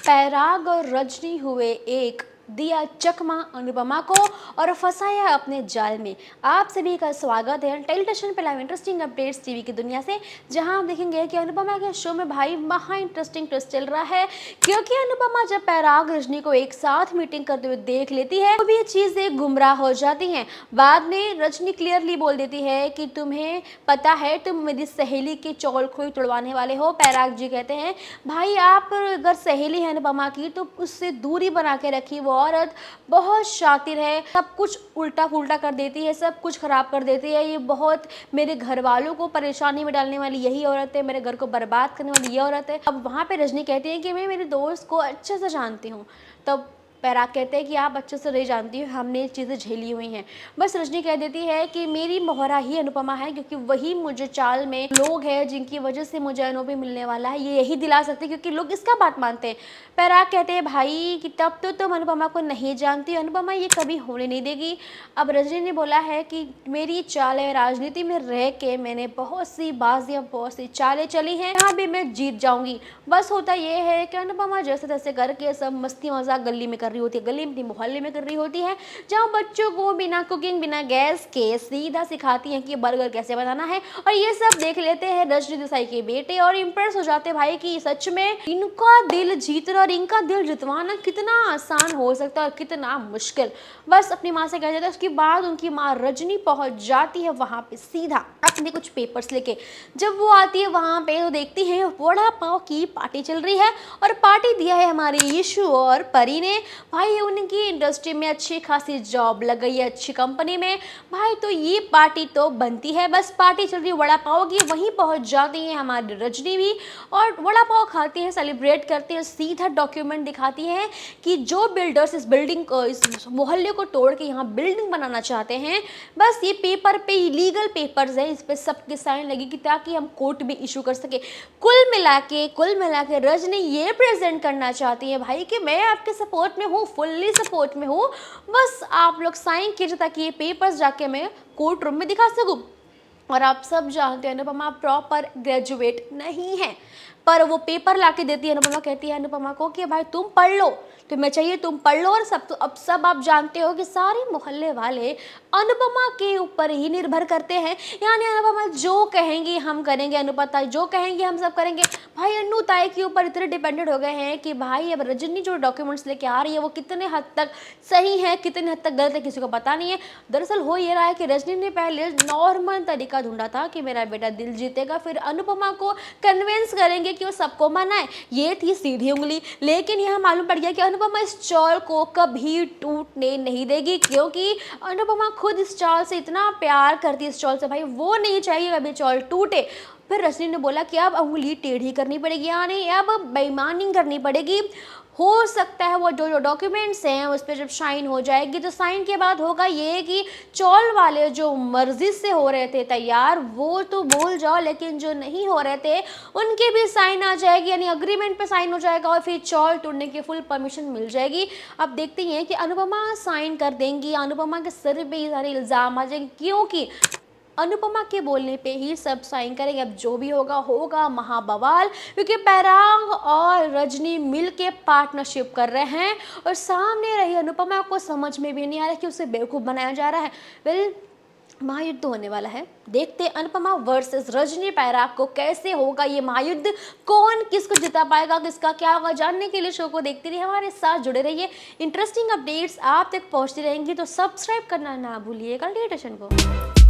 पैराग और रजनी हुए एक, दिया चकमा अनुपमा को और फंसाया अपने जाल में। आप सभी का स्वागत है टेलीविजन पे लाइव इंटरेस्टिंग अपडेट्स टीवी की दुनिया से, जहां हम देखेंगे कि अनुपमा के शो में भाई महा इंटरेस्टिंग ट्विस्ट चल रहा है, क्योंकि अनुपमा जब पैराग रजनी को एक साथ मीटिंग करते हुए देख लेती है तो भी ये चीजें गुमराह हो जाती हैं। बाद में रजनी क्लियरली बोल देती है कि तुम्हें पता है तुम मेरी सहेली की चौल खोई तुड़वाने वाले हो। पैराग जी कहते हैं भाई आप अगर सहेली है अनुपमा की तो उससे दूरी बना के रखी, वो औरत बहुत शातिर है, सब कुछ उल्टा पुल्टा कर देती है, सब कुछ खराब कर देती है, ये बहुत मेरे घर वालों को परेशानी में डालने वाली यही औरत है, मेरे घर को बर्बाद करने वाली ये औरत है। अब वहाँ पे रजनी कहती है कि मैं मेरे दोस्त को अच्छे से जानती हूँ। तब पैराग कहते हैं कि आप अच्छे से नहीं जानती हो, हमने ये चीज़ें झेली हुई हैं। बस रजनी कह देती है कि मेरी मोहरा ही अनुपमा है, क्योंकि वही मुझे चाल में लोग हैं जिनकी वजह से मुझे अनुभव मिलने वाला है, ये यही दिला सकते क्योंकि लोग इसका बात मानते हैं। पैराग कहते हैं भाई कि तब तो तुम अनुपमा को नहीं जानती, अनुपमा ये कभी होने नहीं देगी। अब रजनी ने बोला है कि मेरी चाल है, राजनीति में रह के मैंने बहुत सी बाजियाँ बहुत सी चालें चली हैं, यहाँ भी मैं जीत जाऊंगी। बस होता ये है कि अनुपमा जैसे तैसे करके सब मस्ती मजाक गली में कर रही होती है, गली में मोहल्ले में कर रही होती है, जहाँ बच्चों को बिना कुकिंग बिना गैस के सीधा सिखाती हैं कि बर्गर कैसे बनाना है। और ये सब देख लेते हैं रजनी देसाई के बेटे और इम्प्रेस हो जाते हैं भाई कि सच में इनका दिल जीतना और इनका दिल जितवाना कितना आसान हो सकता है और कितना मुश्किल। बस अपनी माँ से कह जाता है। उसके बाद उनकी माँ रजनी पहुंच जाती है वहां पे सीधा अपने कुछ पेपर्स लेके। जब वो आती है वहां पे तो देखती है वड़ा पाव की पार्टी चल रही है और पार्टी दिया है हमारी यीशु और परी ने। भाई उनकी इंडस्ट्री में अच्छी खासी जॉब लग गई है, अच्छी कंपनी में भाई, तो ये पार्टी तो बनती है। बस पार्टी चल रही है वड़ा पाव की, वहीं पहुंच जाती है हमारी रजनी भी और वड़ा पाव खाती है, सेलिब्रेट करती है। सीधा डॉक्यूमेंट दिखाती है कि जो बिल्डर्स इस बिल्डिंग को, इस मोहल्ले को तोड़ के यहाँ बिल्डिंग बनाना चाहते हैं, बस ये पेपर पे इलीगल पेपर्स है, इस पे सबकी साइन लगेगी ताकि हम कोर्ट में इशू कर सके। कुल मिला के रजनी ये प्रेजेंट करना चाहती है भाई कि मैं आपके सपोर्ट में हूँ, फुल्ली सपोर्ट में हूँ, बस आप लोग साइन कीजिए ताकि ये पेपर्स जाके मैं कोर्ट रूम में दिखा सकूँ। और आप सब जानते हैं अनुपमा प्रॉपर ग्रेजुएट नहीं है, पर वो पेपर लाके देती है। अनुपमा कहती है अनुपमा को कि भाई तुम पढ़ लो, तुम्हें चाहिए तुम पढ़ लो। और सब तो अब सब आप जानते हो कि सारे मोहल्ले वाले अनुपमा के ऊपर ही निर्भर करते हैं, यानी अनुपमा जो कहेंगी हम करेंगे, अनुपमा जो कहेंगे हम सब करेंगे। भाई अनु ताई के ऊपर इतने डिपेंडेंट हो गए हैं कि भाई अब रजनी जो डॉक्यूमेंट्स लेके आ रही है वो कितने हद तक सही है कितने हद तक गलत है किसी को पता नहीं है। दरअसल हो ये रहा है कि रजनी ने पहले नॉर्मल तरीका ढूंढा था कि मेरा बेटा दिल जीतेगा, फिर अनुपमा को कन्विंस करेंगे कि वो सबको मनाए, ये थी सीधी उंगली। लेकिन यह मालूम पड़ गया कि अनुपमा इस चाल को कभी टूटने नहीं देगी, क्योंकि अनुपमा खुद इस चाल से इतना प्यार करती है, इस चाल से भाई वो नहीं चाहिए कभी चाल टूटे। फिर रजनी ने बोला कि अब उंगली टेढ़ी करनी पड़ेगी, यानी अब बेईमानी करनी पड़ेगी। हो सकता है वो जो डॉक्यूमेंट्स हैं उस पर जब साइन हो जाएगी तो साइन के बाद होगा ये कि चौल वाले जो मर्जी से हो रहे थे तैयार वो तो भूल जाओ, लेकिन जो नहीं हो रहे थे उनके भी साइन आ जाएगी, यानी अग्रीमेंट पे साइन हो जाएगा और फिर चौल तोड़ने की फुल परमिशन मिल जाएगी। अब देखते हैं कि अनुपमा साइन कर देंगी, अनुपमा के सिर पे ये सारे इल्ज़ाम आ जाएंगे, क्योंकि अनुपमा के बोलने पे ही सब साइन करेंगे। अब जो भी होगा होगा महाबवाल, क्योंकि पैराग और रजनी मिलके पार्टनरशिप कर रहे हैं और सामने रही अनुपमा को समझ में भी नहीं आ रहा कि उसे बेवकूफ़ बनाया जा रहा है। वेल महायुद्ध होने वाला है, देखते अनुपमा वर्सेस रजनी पैराग को कैसे होगा ये महायुद्ध, कौन किसको जिता पाएगा, किसका क्या होगा। जानने के लिए शो को देखते रहिए, हमारे साथ जुड़े रहिए, इंटरेस्टिंग अपडेट्स आप तक पहुंचती रहेंगी, तो सब्सक्राइब करना ना भूलिएगा टेलीविजन को।